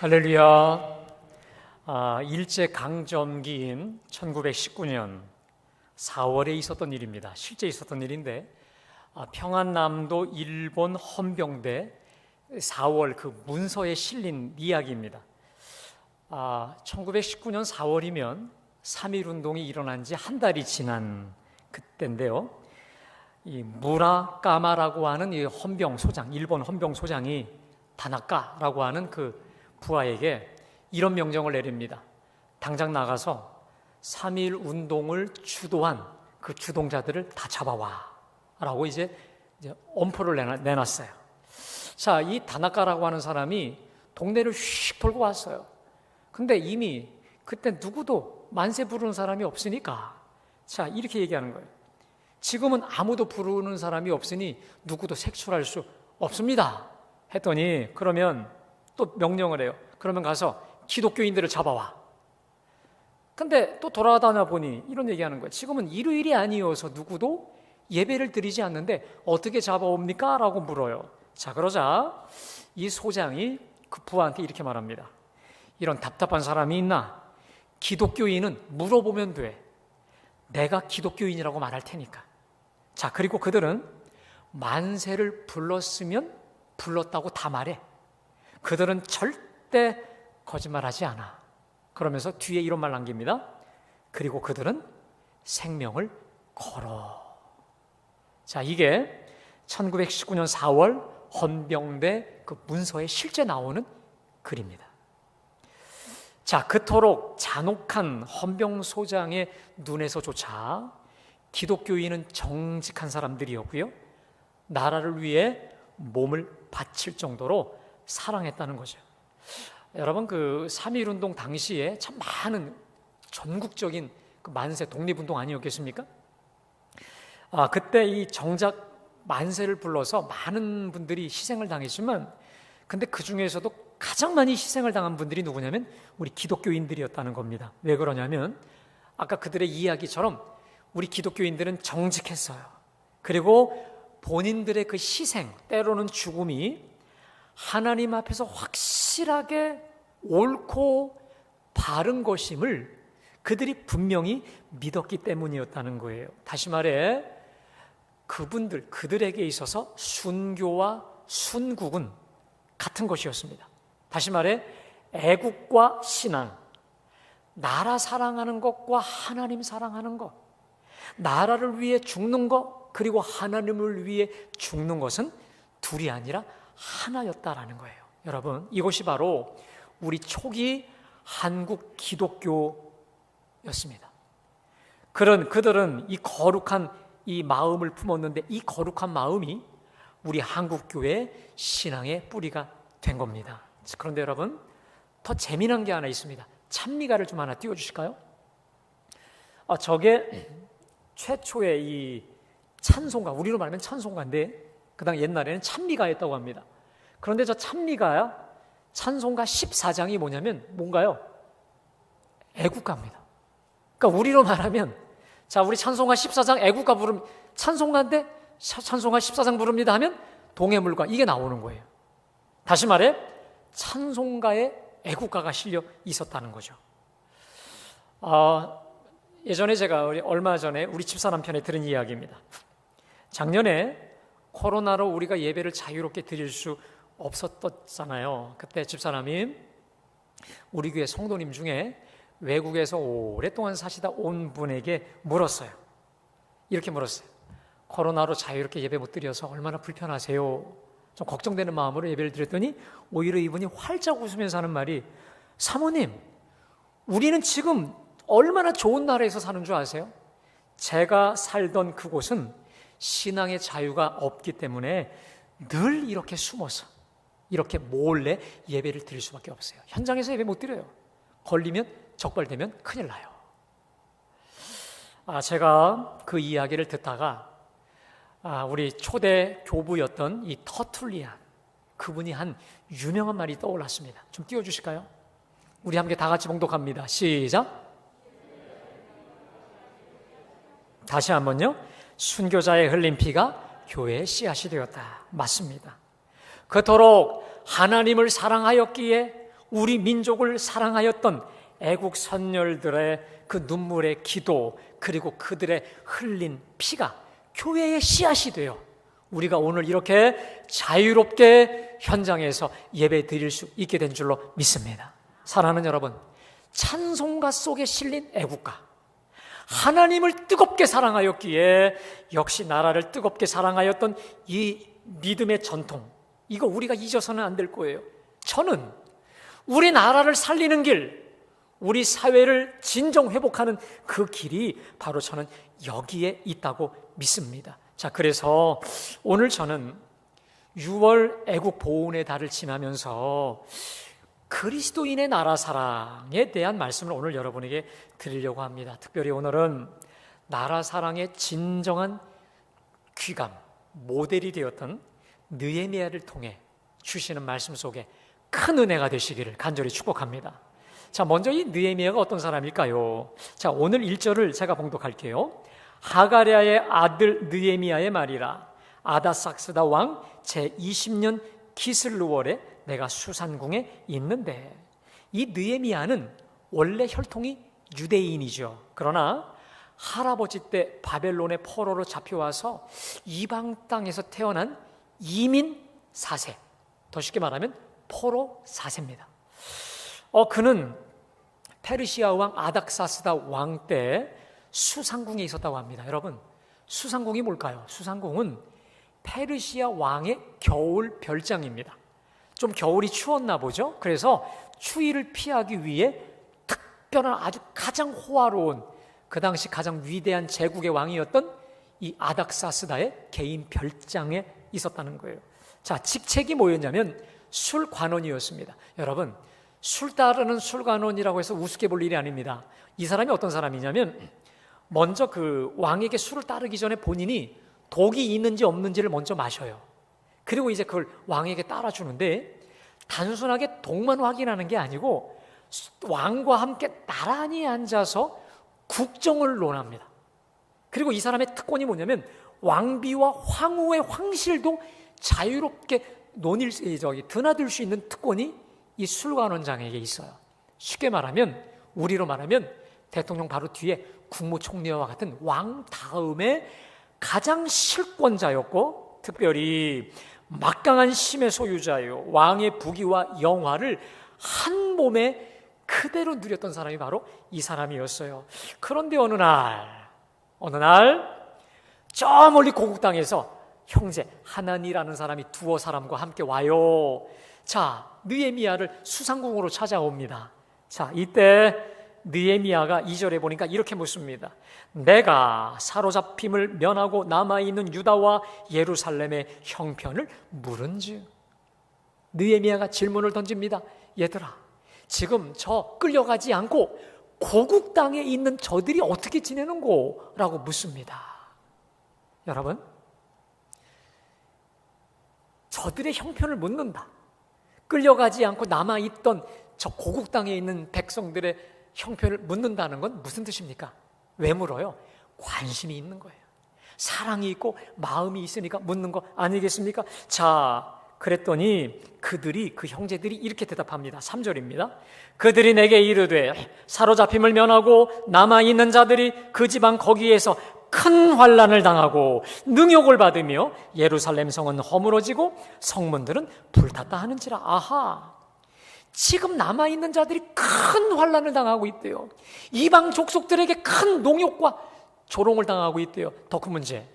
할렐루야. 일제강점기인 1919년 4월에 있었던 일입니다. 실제 있었던 일인데 평안남도 일본 헌병대 4월 그 문서에 실린 이야기입니다. 1919년 4월이면 3.1운동이 일어난 지 한 달이 지난 그때인데요. 이 무라카마라고 하는 이 헌병소장, 일본 헌병소장이 다나카라고 하는 그 부하에게 이런 명령을 내립니다. 당장 나가서 3.1 운동을 주도한 그 주동자들을 다 잡아와 라고 이제 엄포를 내놨어요. 자, 이 다나카라고 하는 사람이 동네를 휙 돌고 왔어요. 근데 이미 그때 누구도 만세 부르는 사람이 없으니까, 자, 이렇게 얘기하는 거예요. 지금은 아무도 부르는 사람이 없으니 누구도 색출할 수 없습니다 했더니, 그러면 또 명령을 해요. 그러면 가서 기독교인들을 잡아와. 근데 또 돌아다녀 보니 이런 얘기하는 거예요. 지금은 일요일이 아니어서 누구도 예배를 드리지 않는데 어떻게 잡아옵니까? 라고 물어요. 자, 그러자 이 소장이 그 부하한테 이렇게 말합니다. 이런 답답한 사람이 있나? 기독교인은 물어보면 돼. 내가 기독교인이라고 말할 테니까. 자, 그리고 그들은 만세를 불렀으면 불렀다고 다 말해. 그들은 절대 거짓말하지 않아. 그러면서 뒤에 이런 말 남깁니다. 그리고 그들은 생명을 걸어. 자, 이게 1919년 4월 헌병대 그 문서에 실제 나오는 글입니다. 자, 그토록 잔혹한 헌병소장의 눈에서조차 기독교인은 정직한 사람들이었고요, 나라를 위해 몸을 바칠 정도로 사랑했다는 거죠. 여러분, 그 3.1운동 당시에 참 많은 전국적인 그 만세 독립운동 아니었겠습니까? 그때 이 정작 만세를 불러서 많은 분들이 희생을 당했지만, 근데 그 중에서도 가장 많이 희생을 당한 분들이 누구냐면 우리 기독교인들이었다는 겁니다. 왜 그러냐면 아까 그들의 이야기처럼 우리 기독교인들은 정직했어요. 그리고 본인들의 그 희생, 때로는 죽음이 하나님 앞에서 확실하게 옳고 바른 것임을 그들이 분명히 믿었기 때문이었다는 거예요. 다시 말해 그들에게 있어서 순교와 순국은 같은 것이었습니다. 다시 말해 애국과 신앙, 나라 사랑하는 것과 하나님 사랑하는 것, 나라를 위해 죽는 것, 그리고 하나님을 위해 죽는 것은 둘이 아니라 하나였다라는 거예요. 여러분, 이것이 바로 우리 초기 한국 기독교였습니다. 그들은 이 거룩한 이 마음을 품었는데, 이 거룩한 마음이 우리 한국교회의 신앙의 뿌리가 된 겁니다. 그런데 여러분, 더 재미난 게 하나 있습니다. 찬미가를 좀 하나 띄워주실까요? 저게 최초의 이 찬송가, 우리로 말하면 찬송가인데 그 당시 옛날에는 찬미가였다고 합니다. 그런데 저 찬미가야 찬송가 14장이 뭐냐면 뭔가요? 애국가입니다. 그러니까 우리로 말하면, 자, 우리 찬송가 14장 애국가 부르면 찬송가인데 찬송가 14장 부릅니다 하면 동해물과 이게 나오는 거예요. 다시 말해 찬송가에 애국가가 실려 있었다는 거죠. 예전에 제가 얼마 전에 우리 집사람 편에 들은 이야기입니다. 작년에 코로나로 우리가 예배를 자유롭게 드릴 수 없었잖아요. 그때 집사람이 우리 교회 성도님 중에 외국에서 오랫동안 사시다 온 분에게 물었어요. 이렇게 물었어요. 코로나로 자유롭게 예배 못 드려서 얼마나 불편하세요? 좀 걱정되는 마음으로 예배를 드렸더니 오히려 이분이 활짝 웃으면서 하는 말이, 사모님, 우리는 지금 얼마나 좋은 나라에서 사는 줄 아세요? 제가 살던 그곳은 신앙의 자유가 없기 때문에 늘 이렇게 숨어서 이렇게 몰래 예배를 드릴 수밖에 없어요. 현장에서 예배 못 드려요. 걸리면, 적발되면 큰일 나요. 제가 그 이야기를 듣다가 우리 초대 교부였던 이 터툴리안, 그분이 한 유명한 말이 떠올랐습니다. 좀 띄워주실까요? 우리 함께 다 같이 봉독합니다. 시작. 다시 한번요. 순교자의 흘린 피가 교회의 씨앗이 되었다. 맞습니다. 그토록 하나님을 사랑하였기에 우리 민족을 사랑하였던 애국 선열들의 그 눈물의 기도, 그리고 그들의 흘린 피가 교회의 씨앗이 되어 우리가 오늘 이렇게 자유롭게 현장에서 예배 드릴 수 있게 된 줄로 믿습니다. 사랑하는 여러분, 찬송가 속에 실린 애국가, 하나님을 뜨겁게 사랑하였기에 역시 나라를 뜨겁게 사랑하였던 이 믿음의 전통, 이거 우리가 잊어서는 안 될 거예요. 저는 우리 나라를 살리는 길, 우리 사회를 진정 회복하는 그 길이 바로 저는 여기에 있다고 믿습니다. 자, 그래서 오늘 저는 6월 애국 보훈의 달을 지나면서 그리스도인의 나라 사랑에 대한 말씀을 오늘 여러분에게 드리려고 합니다. 특별히 오늘은 나라 사랑의 진정한 귀감, 모델이 되었던 느헤미야를 통해 주시는 말씀 속에 큰 은혜가 되시기를 간절히 축복합니다. 자, 먼저 이 느헤미야가 어떤 사람일까요? 자, 오늘 1절을 제가 봉독할게요. 하가랴의 아들 느헤미야의 말이라. 아다삭스다 왕 제20년 기슬루월에 내가 수산궁에 있는데. 이 느헤미야는 원래 혈통이 유대인이죠. 그러나 할아버지 때 바벨론의 포로로 잡혀와서 이방 땅에서 태어난 이민 4세, 더 쉽게 말하면 포로 4세입니다. 그는 페르시아 왕 아닥사스다 왕 때 수상궁에 있었다고 합니다. 여러분, 수상궁이 뭘까요? 수상궁은 페르시아 왕의 겨울 별장입니다. 좀 겨울이 추웠나 보죠. 그래서 추위를 피하기 위해 특별한 아주 가장 호화로운, 그 당시 가장 위대한 제국의 왕이었던 이 아닥사스다의 개인 별장에 있었다는 거예요. 자, 직책이 뭐였냐면 술관원이었습니다. 여러분, 술 따르는 술관원이라고 해서 우습게 볼 일이 아닙니다. 이 사람이 어떤 사람이냐면 먼저 그 왕에게 술을 따르기 전에 본인이 독이 있는지 없는지를 먼저 마셔요. 그리고 이제 그걸 왕에게 따라주는데 단순하게 독만 확인하는 게 아니고 왕과 함께 나란히 앉아서 국정을 논합니다. 그리고 이 사람의 특권이 뭐냐면 왕비와 황후의 황실도 자유롭게 드나들 수 있는 특권이 이 술관원장에게 있어요. 쉽게 말하면, 우리로 말하면 대통령 바로 뒤에 국무총리와 같은 왕 다음에 가장 실권자였고, 특별히 막강한 힘의 소유자요, 왕의 부귀와 영화를 한 몸에 그대로 누렸던 사람이 바로 이 사람이었어요. 그런데 어느 날 저 멀리 고국 땅에서 형제 하나니라는 사람이 두어 사람과 함께 와요. 자, 느헤미야를 수상궁으로 찾아옵니다. 자, 이때 느헤미야가 2절에 보니까 이렇게 묻습니다. 내가 사로잡힘을 면하고 남아있는 유다와 예루살렘의 형편을 물은즉. 느헤미야가 질문을 던집니다. 얘들아, 지금 저 끌려가지 않고 고국 땅에 있는 저들이 어떻게 지내는고? 라고 묻습니다. 여러분, 저들의 형편을 묻는다. 끌려가지 않고 남아있던 저 고국 땅에 있는 백성들의 형편을 묻는다는 건 무슨 뜻입니까? 왜 물어요? 관심이 있는 거예요. 사랑이 있고 마음이 있으니까 묻는 거 아니겠습니까? 자, 그랬더니 그 형제들이 이렇게 대답합니다. 3절입니다. 그들이 내게 이르되 사로잡힘을 면하고 남아있는 자들이 그 지방 거기에서 큰 환난을 당하고 능욕을 받으며 예루살렘 성은 허물어지고 성문들은 불탔다 하는지라. 아하, 지금 남아있는 자들이 큰 환난을 당하고 있대요. 이방 족속들에게 큰 농욕과 조롱을 당하고 있대요. 더 큰 문제,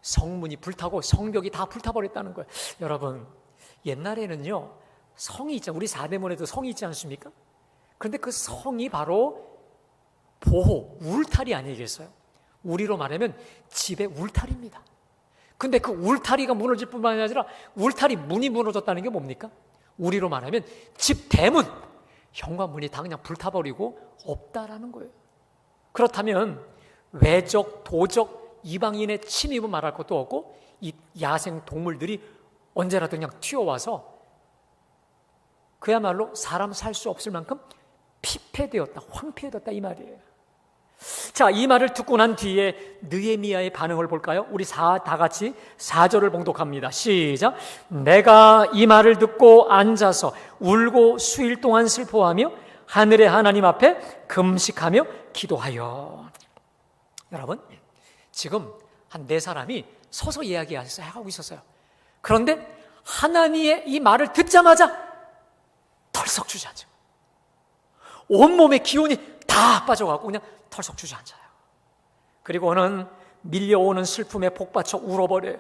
성문이 불타고 성벽이 다 불타버렸다는 거예요. 여러분, 옛날에는요, 성이 있잖아요. 우리 사대문에도 성이 있지 않습니까? 그런데 그 성이 바로 보호, 울타리 아니겠어요? 우리로 말하면 집의 울타리입니다. 근데 그 울타리가 무너질 뿐만 아니라 울타리 문이 무너졌다는 게 뭡니까? 우리로 말하면 집 대문, 현관문이 다 그냥 불타버리고 없다라는 거예요. 그렇다면 외적, 도적, 이방인의 침입은 말할 것도 없고 이 야생 동물들이 언제라도 그냥 튀어와서 그야말로 사람 살 수 없을 만큼 피폐되었다, 황폐해졌다 이 말이에요. 자, 이 말을 듣고 난 뒤에 느헤미야의 반응을 볼까요? 우리 다 같이 4절을 봉독합니다. 시작. 내가 이 말을 듣고 앉아서 울고 수일 동안 슬퍼하며 하늘의 하나님 앞에 금식하며 기도하여. 여러분, 지금 한 4사람이 서서 이야기하고 있었어요. 그런데 하나님의 이 말을 듣자마자 털썩 주저앉아요. 온몸의 기운이 다 빠져가고 그냥 털썩 주저앉아요. 그리고는 밀려오는 슬픔에 복받쳐 울어버려요.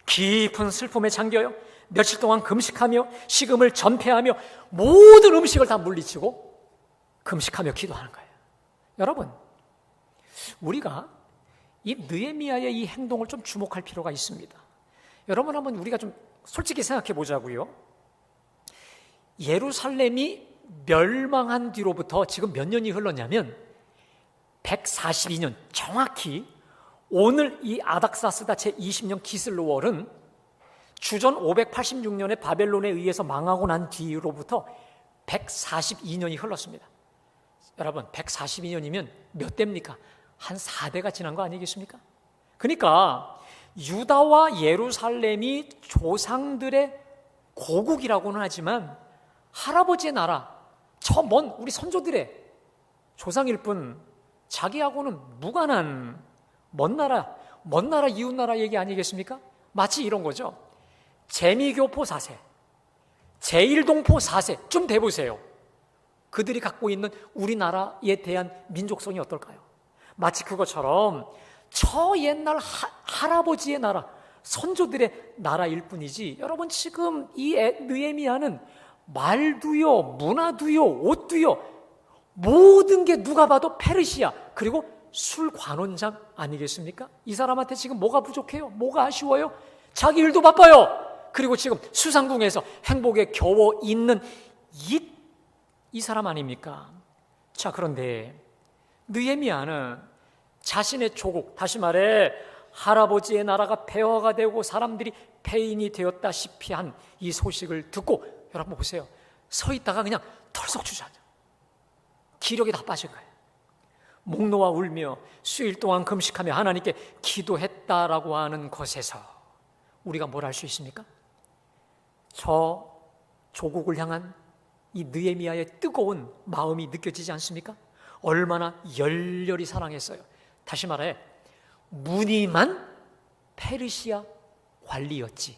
깊은 슬픔에 잠겨요. 며칠 동안 금식하며 식음을 전폐하며 모든 음식을 다 물리치고 금식하며 기도하는 거예요. 여러분, 우리가 이 느헤미야의 이 행동을 좀 주목할 필요가 있습니다. 여러분, 한번 우리가 좀 솔직히 생각해 보자고요. 예루살렘이 멸망한 뒤로부터 지금 몇 년이 흘렀냐면 142년, 정확히 오늘 이 아닥사스다 제20년 기슬로월은 주전 586년에 바벨론에 의해서 망하고 난 뒤로부터 142년이 흘렀습니다. 여러분, 142년이면 몇 대입니까? 한 4대가 지난 거 아니겠습니까? 그러니까 유다와 예루살렘이 조상들의 고국이라고는 하지만 할아버지의 나라, 저 먼 우리 선조들의 조상일 뿐 자기하고는 무관한 먼 나라 이웃나라 얘기 아니겠습니까? 마치 이런 거죠. 재미교포 4세, 제1동포 4세 좀 대보세요. 그들이 갖고 있는 우리나라에 대한 민족성이 어떨까요? 마치 그것처럼 저 옛날 할아버지의 나라, 선조들의 나라일 뿐이지, 여러분 지금 이 느헤미야는 말도요, 문화도요, 옷도요, 모든 게 누가 봐도 페르시아, 그리고 술관원장 아니겠습니까? 이 사람한테 지금 뭐가 부족해요? 뭐가 아쉬워요? 자기 일도 바빠요. 그리고 지금 수상궁에서 행복에 겨워 있는 이 사람 아닙니까? 자, 그런데 느헤미야는 자신의 조국, 다시 말해 할아버지의 나라가 폐허가 되고 사람들이 폐인이 되었다시피 한 이 소식을 듣고, 여러분 보세요, 서 있다가 그냥 털썩 주저앉아. 기력이 다 빠진 거예요. 목 놓아 울며 수일 동안 금식하며 하나님께 기도했다라고 하는 것에서 우리가 뭘 알 수 있습니까? 저 조국을 향한 이 느헤미야의 뜨거운 마음이 느껴지지 않습니까? 얼마나 열렬히 사랑했어요. 다시 말해 무늬만 페르시아 관리였지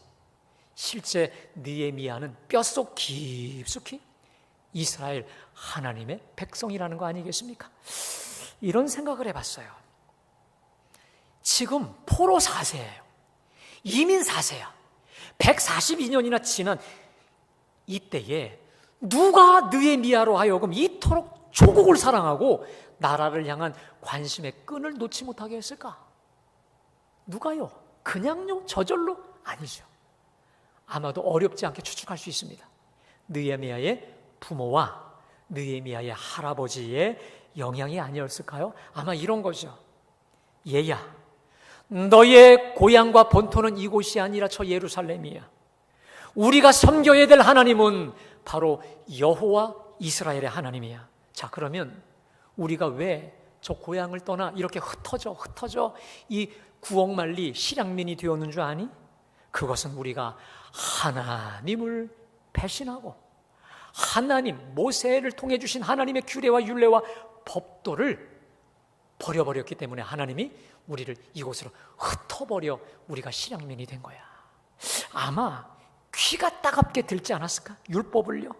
실제 느헤미야는 뼛속 깊숙이 이스라엘 하나님의 백성이라는 거 아니겠습니까? 이런 생각을 해봤어요. 지금 포로 4세예요. 이민 4세야. 142년이나 지난 이때에 누가 느헤미야로 하여금 이토록 조국을 사랑하고 나라를 향한 관심의 끈을 놓지 못하게 했을까? 누가요? 그냥요? 저절로? 아니죠. 아마도 어렵지 않게 추측할 수 있습니다. 느헤미야의 부모와 느헤미야의 할아버지의 영향이 아니었을까요? 아마 이런 거죠. 얘야, 너의 고향과 본토는 이곳이 아니라 저 예루살렘이야. 우리가 섬겨야 될 하나님은 바로 여호와 이스라엘의 하나님이야. 자, 그러면 우리가 왜 저 고향을 떠나 이렇게 흩어져 이 구억만리 실향민이 되었는 줄 아니? 그것은 우리가 하나님을 배신하고 하나님, 모세를 통해 주신 하나님의 규례와 율례와 법도를 버려버렸기 때문에 하나님이 우리를 이곳으로 흩어버려 우리가 실향민이 된 거야. 아마 귀가 따갑게 들지 않았을까? 율법을요.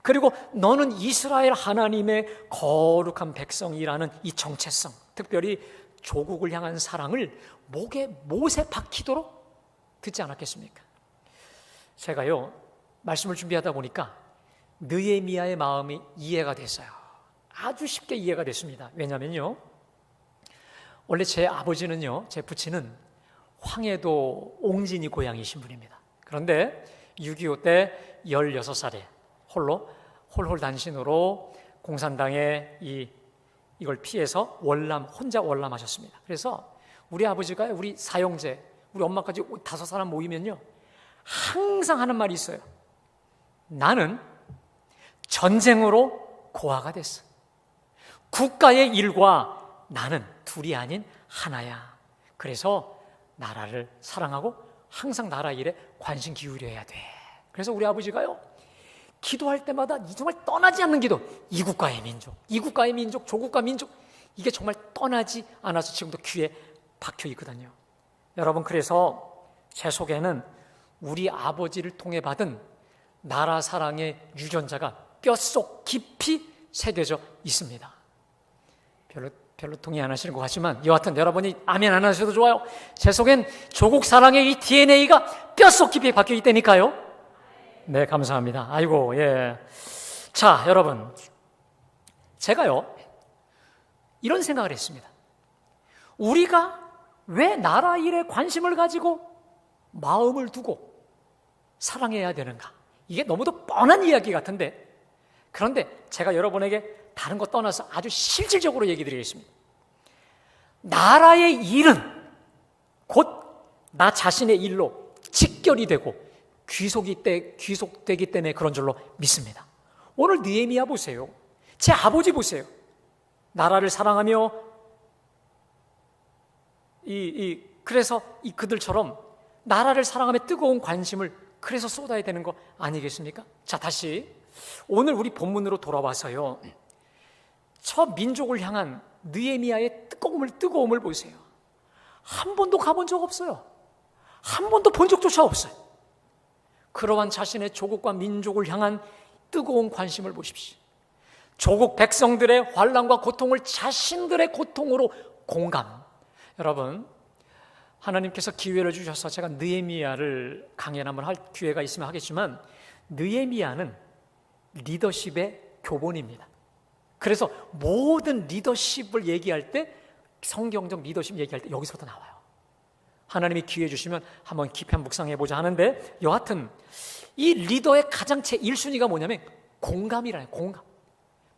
그리고 너는 이스라엘 하나님의 거룩한 백성이라는 이 정체성, 특별히 조국을 향한 사랑을 목에 못에 박히도록 듣지 않았겠습니까? 제가요, 말씀을 준비하다 보니까 느헤미야의 마음이 이해가 됐어요. 아주 쉽게 이해가 됐습니다. 왜냐면요, 원래 제 아버지는요, 제 부친은 황해도 옹진이 고향이신 분입니다. 그런데 6.25 때 16살에 홀홀 단신으로 공산당에 이걸 피해서 혼자 월남하셨습니다. 그래서 우리 아버지가 우리 사형제, 우리 엄마까지 5사람 모이면요, 항상 하는 말이 있어요. 나는 전쟁으로 고아가 됐어. 국가의 일과 나는 두 둘이 아닌 하나야. 그래서 나라를 사랑하고 항상 나라 일에 관심 기울여야 돼. 그래서 우리 아버지가요, 기도할 때마다 정말 떠나지 않는 기도, 이 국가의 민족, 이 국가의 민족, 저 국가 민족, 이게 정말 떠나지 않아서 지금도 귀에 박혀 있거든요. 여러분, 그래서 제 속에는 우리 아버지를 통해 받은 나라 사랑의 유전자가 뼛속 깊이 새겨져 있습니다. 별로 동의 안 하시는 것 같지만 여하튼 여러분이 아멘 안 하셔도 좋아요. 제 속엔 조국 사랑의 이 DNA가 뼛속 깊이 박혀 있다니까요. 네, 감사합니다. 아이고, 예. 자, 여러분, 제가요 이런 생각을 했습니다. 우리가 왜 나라 일에 관심을 가지고 마음을 두고 사랑해야 되는가? 이게 너무도 뻔한 이야기 같은데, 그런데 제가 여러분에게 다른 거 떠나서 아주 실질적으로 얘기 드리겠습니다. 나라의 일은 곧 나 자신의 일로 직결이 되고 귀속되기 때문에 그런 줄로 믿습니다. 오늘 느헤미야 보세요. 제 아버지 보세요. 나라를 사랑하며 그래서 그들처럼 나라를 사랑하며 뜨거운 관심을 그래서 쏟아야 되는 거 아니겠습니까? 자, 다시 오늘 우리 본문으로 돌아와서요, 저 민족을 향한 느헤미야의 뜨거움을 보세요. 한 번도 가본 적 없어요. 한 번도 본 적조차 없어요. 그러한 자신의 조국과 민족을 향한 뜨거운 관심을 보십시오. 조국 백성들의 환난과 고통을 자신들의 고통으로 공감. 여러분, 하나님께서 기회를 주셔서 제가 느헤미야를 강연 한번 할 기회가 있으면 하겠지만, 느헤미야는 리더십의 교본입니다. 그래서 모든 리더십을 얘기할 때, 성경적 리더십 얘기할 때 여기서부터 나와요. 하나님이 기회 주시면 한번 깊이 한번 묵상해보자 하는데, 여하튼 이 리더의 가장 제 1순위가 뭐냐면 공감이라요. 공감.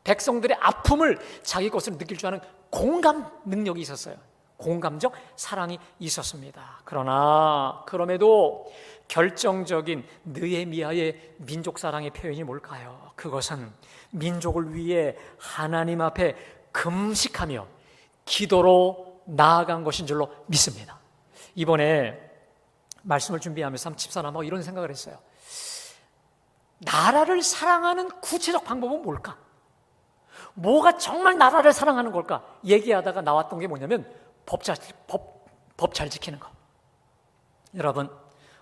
백성들의 아픔을 자기 것으로 느낄 줄 아는 공감 능력이 있었어요. 공감적 사랑이 있었습니다. 그럼에도 결정적인 느헤미야의 민족 사랑의 표현이 뭘까요? 그것은 민족을 위해 하나님 앞에 금식하며 기도로 나아간 것인 줄로 믿습니다. 이번에 말씀을 준비하면서 집사람하고 이런 생각을 했어요. 나라를 사랑하는 구체적 방법은 뭘까? 뭐가 정말 나라를 사랑하는 걸까? 얘기하다가 나왔던 게 뭐냐면 법 잘 지키는 거. 여러분,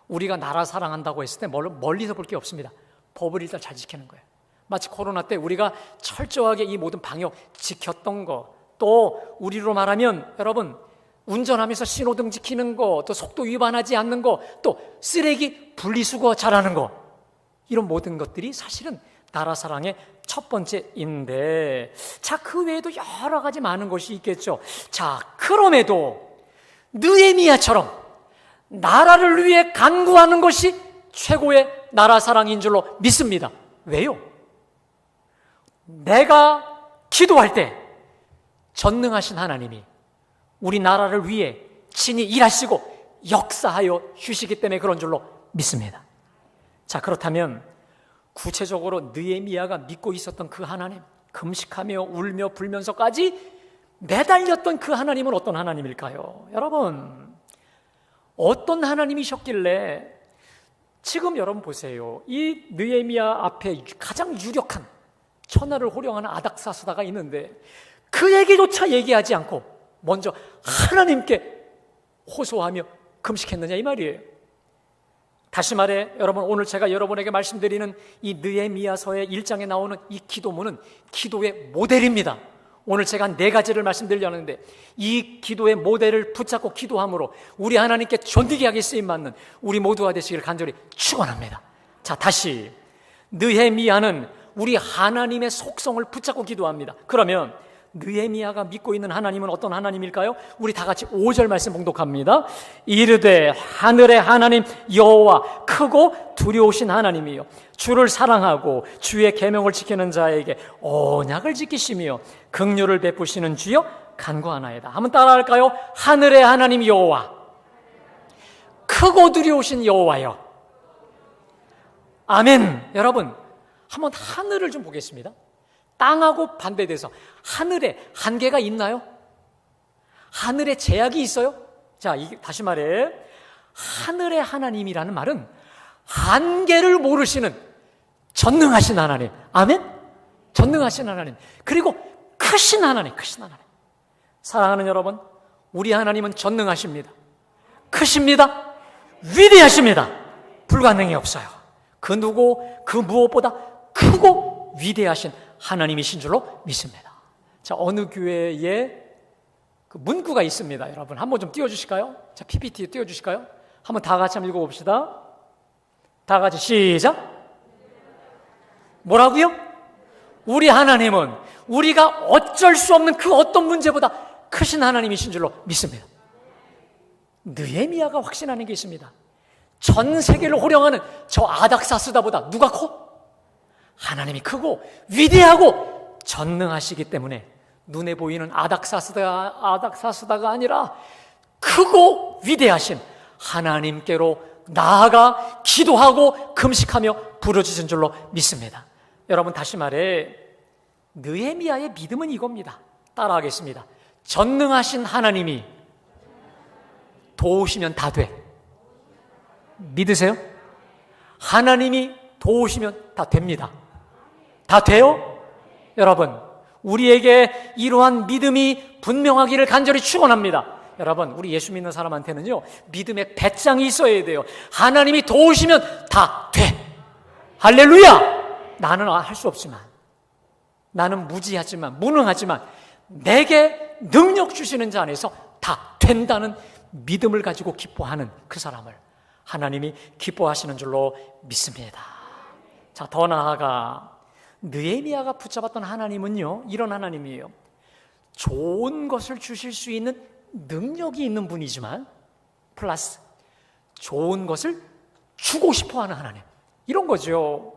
우리가 나라 사랑한다고 했을 때 멀리서 볼 게 없습니다. 법을 일단 잘 지키는 거예요. 마치 코로나 때 우리가 철저하게 이 모든 방역 지켰던 거, 또 우리로 말하면 여러분, 운전하면서 신호등 지키는 거, 또 속도 위반하지 않는 거, 또 쓰레기 분리수거 잘하는 거, 이런 모든 것들이 사실은 나라 사랑의 첫 번째인데, 자, 그 외에도 여러 가지 많은 것이 있겠죠. 자, 그럼에도 느헤미야처럼 나라를 위해 간구하는 것이 최고의 나라 사랑인 줄로 믿습니다. 왜요? 내가 기도할 때 전능하신 하나님이 우리 나라를 위해 친히 일하시고 역사하여 주시기 때문에 그런 줄로 믿습니다. 자, 그렇다면 구체적으로 느헤미야가 믿고 있었던 그 하나님, 금식하며 울며 불면서까지 매달렸던 그 하나님은 어떤 하나님일까요? 여러분, 어떤 하나님이셨길래, 지금 여러분 보세요. 이 느헤미야 앞에 가장 유력한 천하를 호령하는 아닥사스다가 있는데 그 얘기조차 얘기하지 않고 먼저 하나님께 호소하며 금식했느냐 이 말이에요. 다시 말해 여러분, 오늘 제가 여러분에게 말씀드리는 이 느헤미야서의 1장에 나오는 이 기도문은 기도의 모델입니다. 오늘 제가 4가지를 말씀드리려는데, 이 기도의 모델을 붙잡고 기도함으로 우리 하나님께 존귀하게 하게 쓰임받는 우리 모두가 되시기를 간절히 축원합니다. 자, 다시 느헤미야는 우리 하나님의 속성을 붙잡고 기도합니다. 그러면 느헤미야가 믿고 있는 하나님은 어떤 하나님일까요? 우리 다 같이 5절 말씀 봉독합니다. 이르되 하늘의 하나님 여호와 크고 두려우신 하나님이요 주를 사랑하고 주의 계명을 지키는 자에게 언약을 지키시며 긍휼을 베푸시는 주여 간구하나이다. 한번 따라할까요? 하늘의 하나님 여호와, 크고 두려우신 여호와여. 아멘. 여러분, 한번 하늘을 좀 보겠습니다. 땅하고 반대돼서 하늘에 한계가 있나요? 하늘에 제약이 있어요? 자, 다시 말해. 하늘의 하나님이라는 말은 한계를 모르시는 전능하신 하나님. 아멘? 전능하신 하나님. 그리고 크신 하나님, 크신 하나님. 사랑하는 여러분, 우리 하나님은 전능하십니다. 크십니다. 위대하십니다. 불가능이 없어요. 그 무엇보다 크고 위대하신 하나님이신 줄로 믿습니다. 자, 어느 교회에 그 문구가 있습니다. 여러분, 한번 좀 띄워주실까요? 자, PPT 띄워주실까요? 한번 다 같이 한번 읽어봅시다. 다 같이 시작. 뭐라고요? 우리 하나님은 우리가 어쩔 수 없는 그 어떤 문제보다 크신 하나님이신 줄로 믿습니다. 느헤미야가 확신하는 게 있습니다. 전 세계를 호령하는 저 아닥사스다보다 누가 커? 하나님이 크고 위대하고 전능하시기 때문에 눈에 보이는 아닥사스다가 아니라 크고 위대하신 하나님께로 나아가 기도하고 금식하며 부르짖은 줄로 믿습니다. 여러분, 다시 말해 느헤미야의 믿음은 이겁니다. 따라하겠습니다. 전능하신 하나님이 도우시면 다 돼. 믿으세요? 하나님이 도우시면 다 됩니다. 다 돼요? 여러분, 우리에게 이러한 믿음이 분명하기를 간절히 축원합니다. 여러분, 우리 예수 믿는 사람한테는요, 믿음의 배짱이 있어야 돼요. 하나님이 도우시면 다 돼. 할렐루야! 나는 할 수 없지만, 나는 무지하지만, 무능하지만 내게 능력 주시는 자 안에서 다 된다는 믿음을 가지고 기뻐하는 그 사람을 하나님이 기뻐하시는 줄로 믿습니다. 자, 더 나아가 느헤미야가 붙잡았던 하나님은요, 이런 하나님이에요. 좋은 것을 주실 수 있는 능력이 있는 분이지만 플러스 좋은 것을 주고 싶어하는 하나님, 이런 거죠.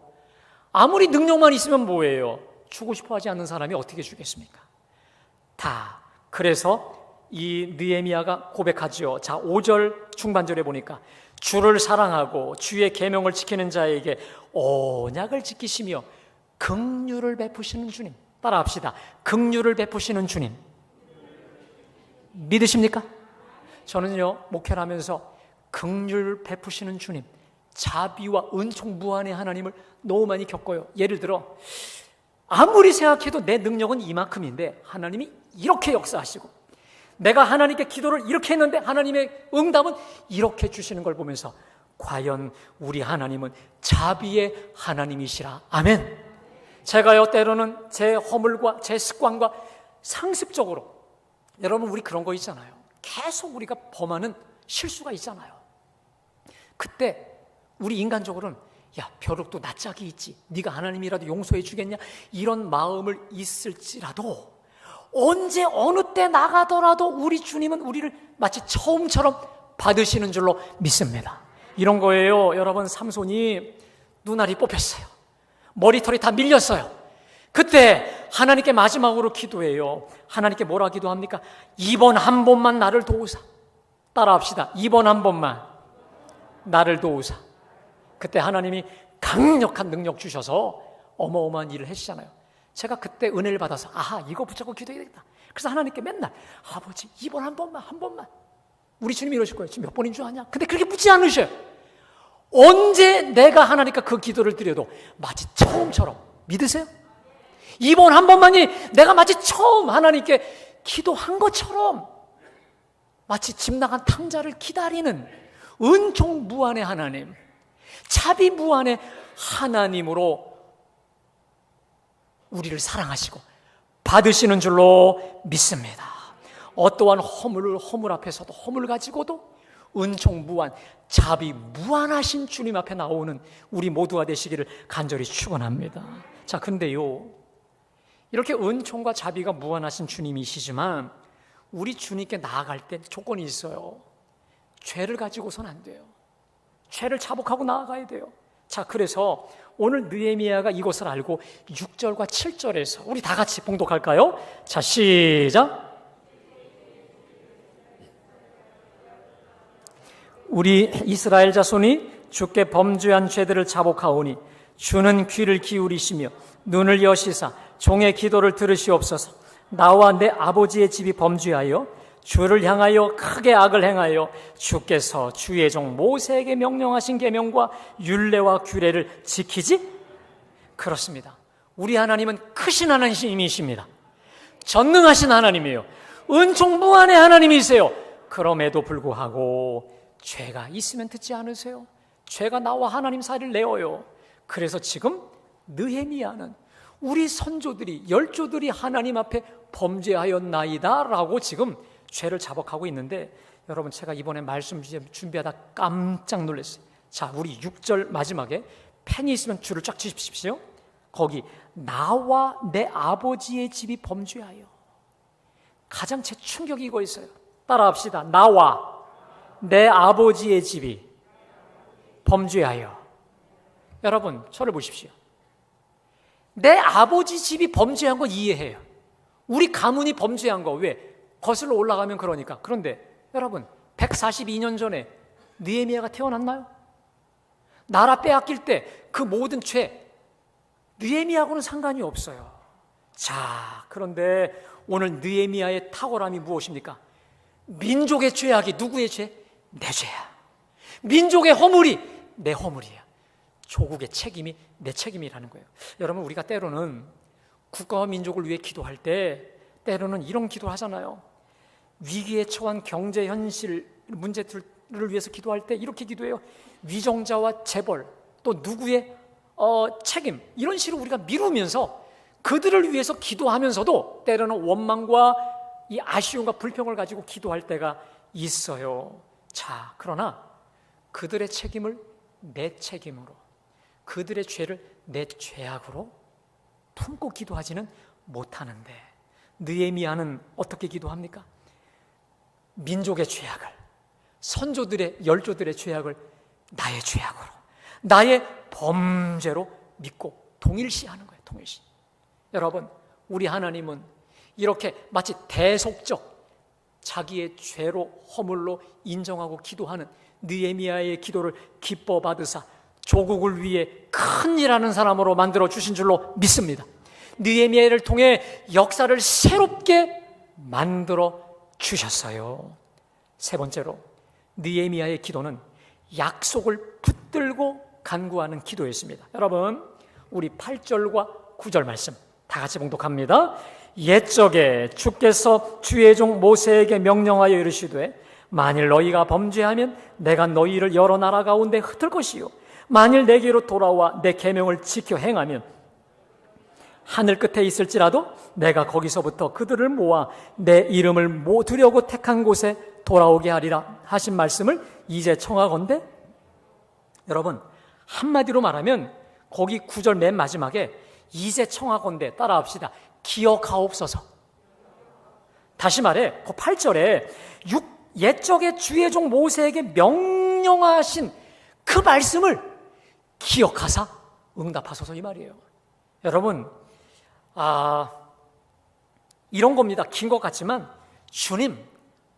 아무리 능력만 있으면 뭐예요? 주고 싶어하지 않는 사람이 어떻게 주겠습니까? 다. 그래서 이 느헤미야가 고백하지요. 자, 5절 중반절에 보니까 주를 사랑하고 주의 계명을 지키는 자에게 언약을 지키시며 긍휼을 베푸시는 주님. 따라합시다. 긍휼을 베푸시는 주님. 믿으십니까? 저는요, 목회를 하면서 긍휼 베푸시는 주님, 자비와 은총 무한의 하나님을 너무 많이 겪어요. 예를 들어 아무리 생각해도 내 능력은 이만큼인데 하나님이 이렇게 역사하시고, 내가 하나님께 기도를 이렇게 했는데 하나님의 응답은 이렇게 주시는 걸 보면서 과연 우리 하나님은 자비의 하나님이시라. 아멘. 제가요, 때로는 제 허물과 제 습관과 상습적으로, 여러분, 우리 그런 거 있잖아요. 계속 우리가 범하는 실수가 있잖아요. 그때 우리 인간적으로는 야, 벼룩도 낯짝이 있지, 네가 하나님이라도 용서해 주겠냐, 이런 마음을 있을지라도 언제 어느 때 나가더라도 우리 주님은 우리를 마치 처음처럼 받으시는 줄로 믿습니다. 이런 거예요. 여러분, 삼손이 눈알이 뽑혔어요. 머리털이 다 밀렸어요. 그때 하나님께 마지막으로 기도해요. 하나님께 뭐라 기도합니까? 이번 한 번만 나를 도우사. 따라합시다. 이번 한 번만 나를 도우사. 그때 하나님이 강력한 능력 주셔서 어마어마한 일을 해주시잖아요. 제가 그때 은혜를 받아서 아하, 이거 붙잡고 기도해야겠다. 그래서 하나님께 맨날 아버지, 이번 한 번만, 한 번만. 우리 주님이 이러실 거예요. 지금 몇 번인 줄 아냐? 근데 그렇게 묻지 않으셔요. 언제 내가 하나님께 그 기도를 드려도 마치 처음처럼. 믿으세요? 이번 한 번만이 내가 마치 처음 하나님께 기도한 것처럼 마치 집 나간 탕자를 기다리는 은총 무한의 하나님, 자비 무한의 하나님으로 우리를 사랑하시고 받으시는 줄로 믿습니다. 어떠한 허물 앞에서도, 허물 가지고도 은총 무한, 자비 무한하신 주님 앞에 나오는 우리 모두가 되시기를 간절히 축원합니다. 자, 근데요, 이렇게 은총과 자비가 무한하신 주님이시지만 우리 주님께 나아갈 때 조건이 있어요. 죄를 가지고선 안 돼요. 죄를 자복하고 나아가야 돼요. 자, 그래서 오늘 느헤미야가 이것을 알고 6절과 7절에서 우리 다 같이 봉독할까요? 자, 시작. 우리 이스라엘 자손이 주께 범죄한 죄들을 자복하오니 주는 귀를 기울이시며 눈을 여시사 종의 기도를 들으시옵소서. 나와 내 아버지의 집이 범죄하여 주를 향하여 크게 악을 행하여 주께서 주의 종 모세에게 명령하신 계명과 율례와 규례를 지키지? 그렇습니다. 우리 하나님은 크신 하나님이십니다. 전능하신 하나님이에요. 은총 무한의 하나님이세요. 그럼에도 불구하고 죄가 있으면 듣지 않으세요? 죄가 나와 하나님 사이를 내어요. 그래서 지금 느헤미야는 우리 선조들이 열조들이 하나님 앞에 범죄하였나이다 라고 지금 죄를 자복하고 있는데, 여러분 제가 이번에 말씀 준비하다 깜짝 놀랐어요. 자, 우리 6절 마지막에 펜이 있으면 줄을 쫙 치십시오. 거기 나와 내 아버지의 집이 범죄하여. 가장 제 충격이 이거 있어요. 따라합시다. 나와 내 아버지의 집이 범죄하여. 여러분 저를 보십시오. 내 아버지 집이 범죄한 거 이해해요. 우리 가문이 범죄한 거 왜? 거슬러 올라가면 그러니까. 그런데 여러분 142년 전에 느헤미야가 태어났나요? 나라 빼앗길 때 그 모든 죄 느헤미야하고는 상관이 없어요. 자, 그런데 오늘 느헤미야의 탁월함이 무엇입니까? 민족의 죄악이 누구의 죄? 내 죄야. 민족의 허물이 내 허물이야. 조국의 책임이 내 책임이라는 거예요. 여러분 우리가 때로는 국가와 민족을 위해 기도할 때 때로는 이런 기도를 하잖아요. 위기에 처한 경제 현실 문제들을 위해서 기도할 때 이렇게 기도해요. 위정자와 재벌 또 누구의 책임 이런 식으로 우리가 미루면서 그들을 위해서 기도하면서도 때로는 원망과 이 아쉬움과 불평을 가지고 기도할 때가 있어요. 자, 그러나 그들의 책임을 내 책임으로, 그들의 죄를 내 죄악으로 품고 기도하지는 못하는데, 느헤미야는 어떻게 기도합니까? 민족의 죄악을, 선조들의 열조들의 죄악을 나의 죄악으로, 나의 범죄로 믿고 동일시하는 거예요. 동일시. 여러분 우리 하나님은 이렇게 마치 대속적 자기의 죄로 허물로 인정하고 기도하는 느헤미야의 기도를 기뻐 받으사 조국을 위해 큰 일하는 사람으로 만들어 주신 줄로 믿습니다. 느헤미야를 통해 역사를 새롭게 만들어 주셨어요. 세 번째로 느헤미야의 기도는 약속을 붙들고 간구하는 기도였습니다. 여러분 우리 8절과 9절 말씀 다 같이 봉독합니다. 옛적에 주께서 주의 종 모세에게 명령하여 이르시되 만일 너희가 범죄하면 내가 너희를 여러 나라 가운데 흩을 것이요 만일 내게로 돌아와 내 계명을 지켜 행하면 하늘 끝에 있을지라도 내가 거기서부터 그들을 모아 내 이름을 모두려고 택한 곳에 돌아오게 하리라 하신 말씀을 이제 청하건대. 여러분 한마디로 말하면 거기 9절 맨 마지막에 이제 청하건대 따라합시다. 기억하옵소서. 다시 말해 그 8절에 옛적에 주의 종 모세에게 명령하신 그 말씀을 기억하사 응답하소서 이 말이에요. 여러분 이런 겁니다. 긴 것 같지만 주님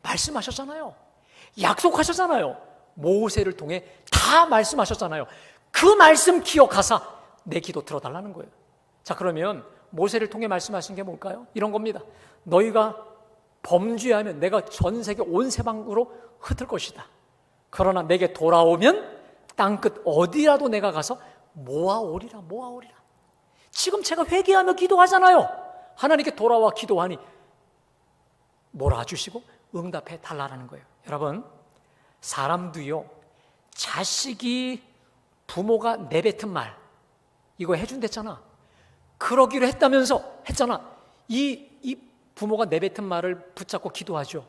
말씀하셨잖아요. 약속하셨잖아요. 모세를 통해 다 말씀하셨잖아요. 그 말씀 기억하사 내 기도 들어달라는 거예요. 자, 그러면 모세를 통해 말씀하신 게 뭘까요? 이런 겁니다. 너희가 범죄하면 내가 전 세계 온 세방으로 흩을 것이다. 그러나 내게 돌아오면 땅끝 어디라도 내가 가서 모아오리라. 지금 제가 회개하며 기도하잖아요. 하나님께 돌아와 기도하니 몰아주시고 응답해 달라는 거예요. 여러분 사람도요 자식이 부모가 내뱉은 말 이거 해준댔잖아. 그러기로 했잖아. 이 부모가 내뱉은 말을 붙잡고 기도하죠.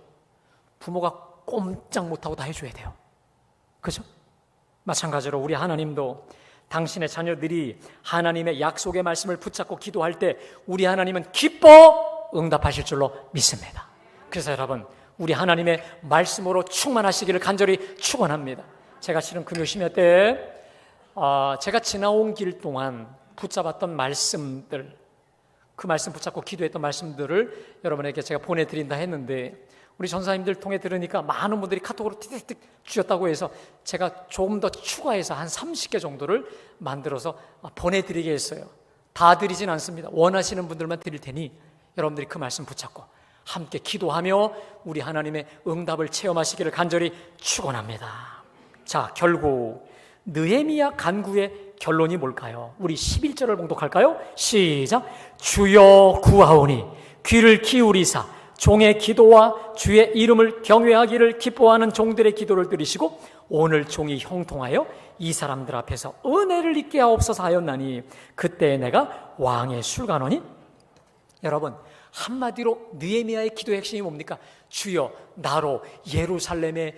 부모가 꼼짝 못하고 다 해줘야 돼요. 그죠? 마찬가지로 우리 하나님도 당신의 자녀들이 하나님의 약속의 말씀을 붙잡고 기도할 때 우리 하나님은 기뻐 응답하실 줄로 믿습니다. 그래서 여러분 우리 하나님의 말씀으로 충만하시기를 간절히 축원합니다. 제가 실은 금요 심야 때 제가 지나온 길 동안 붙잡았던 말씀들, 그 말씀 붙잡고 기도했던 말씀들을 여러분에게 제가 보내드린다 했는데 우리 전사님들 통해 들으니까 많은 분들이 카톡으로 틱틱틱 주셨다고 해서 제가 조금 더 추가해서 한 30개 정도를 만들어서 보내드리게 했어요. 다 드리진 않습니다. 원하시는 분들만 드릴 테니 여러분들이 그 말씀 붙잡고 함께 기도하며 우리 하나님의 응답을 체험하시기를 간절히 축원합니다. 자, 결국 느헤미야 간구의 결론이 뭘까요? 우리 11절을 봉독할까요? 시작. 주여 구하오니 귀를 기울이사 종의 기도와 주의 이름을 경외하기를 기뻐하는 종들의 기도를 들으시고 오늘 종이 형통하여 이 사람들 앞에서 은혜를 입게 하옵소서 하였나니 그때 내가 왕의 술관원이. 여러분, 한마디로 느헤미야의 기도의 핵심이 뭡니까? 주여 나로 예루살렘에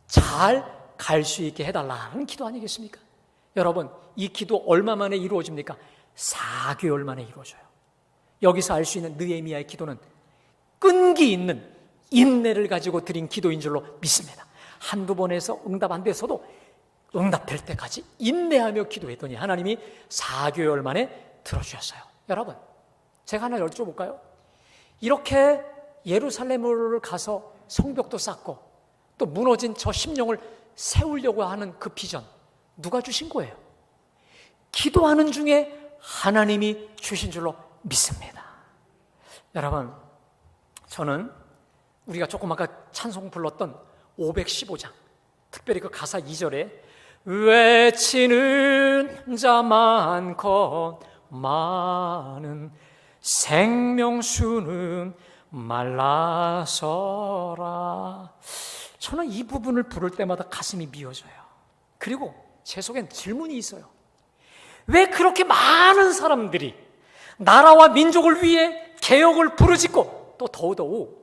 잘 갈 수 있게 해달라는 기도 아니겠습니까? 여러분, 이 기도 얼마 만에 이루어집니까? 4개월 만에 이루어져요. 여기서 알 수 있는 느헤미야의 기도는 끈기 있는 인내를 가지고 드린 기도인 줄로 믿습니다. 한두 번 해서 응답 안 돼서도 응답될 때까지 인내하며 기도했더니 하나님이 4개월 만에 들어주셨어요. 여러분, 제가 하나 여쭤볼까요? 이렇게 예루살렘을 가서 성벽도 쌓고 또 무너진 저 심령을 세우려고 하는 그 비전, 누가 주신 거예요? 기도하는 중에 하나님이 주신 줄로 믿습니다. 여러분, 저는 우리가 조금 아까 찬송 불렀던 515장, 특별히 그 가사 2절에 외치는 자 많건 많은 생명수는 말라서라. 저는 이 부분을 부를 때마다 가슴이 미어져요. 그리고 제 속엔 질문이 있어요. 왜 그렇게 많은 사람들이 나라와 민족을 위해 개혁을 부르짖고 또 더더욱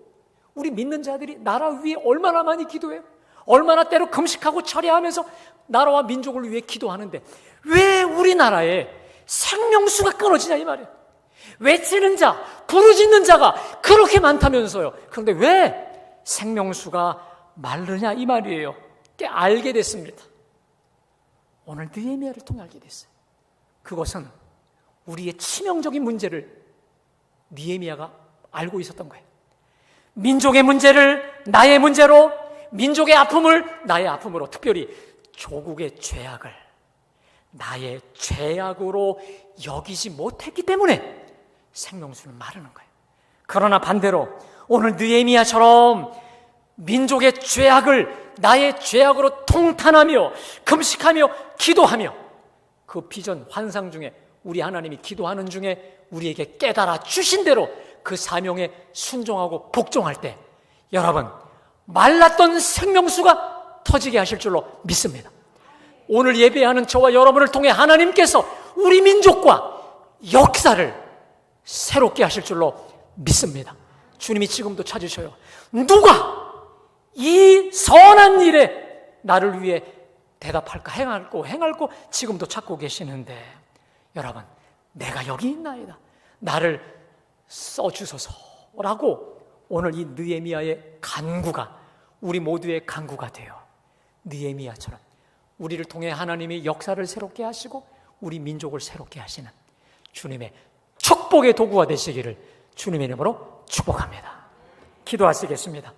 우리 믿는 자들이 나라 위에 얼마나 많이 기도해요? 얼마나 때로 금식하고 철야하면서 나라와 민족을 위해 기도하는데 왜 우리나라에 생명수가 끊어지냐 이 말이에요. 외치는 자, 부르짖는 자가 그렇게 많다면서요. 그런데 왜 생명수가 마르냐 이 말이에요. 알게 됐습니다. 오늘 느헤미야를 통해 알게 됐어요. 그것은 우리의 치명적인 문제를 느헤미야가 알고 있었던 거예요. 민족의 문제를 나의 문제로, 민족의 아픔을 나의 아픔으로, 특별히 조국의 죄악을 나의 죄악으로 여기지 못했기 때문에 생명수는 마르는 거예요. 그러나 반대로 오늘 느헤미야처럼 민족의 죄악을 나의 죄악으로 통탄하며 금식하며 기도하며 그 비전 환상 중에 우리 하나님이 기도하는 중에 우리에게 깨달아 주신 대로 그 사명에 순종하고 복종할 때 여러분 말랐던 생명수가 터지게 하실 줄로 믿습니다. 오늘 예배하는 저와 여러분을 통해 하나님께서 우리 민족과 역사를 새롭게 하실 줄로 믿습니다. 주님이 지금도 찾으셔요. 누가 이 선한 일에 나를 위해 대답할까, 행할고 지금도 찾고 계시는데 여러분, 내가 여기 있나이다. 나를 써주소서라고 오늘 이 느헤미야의 간구가 우리 모두의 간구가 돼요. 느헤미야처럼 우리를 통해 하나님이 역사를 새롭게 하시고 우리 민족을 새롭게 하시는 주님의 축복의 도구가 되시기를 주님의 이름으로 축복합니다. 기도하시겠습니다.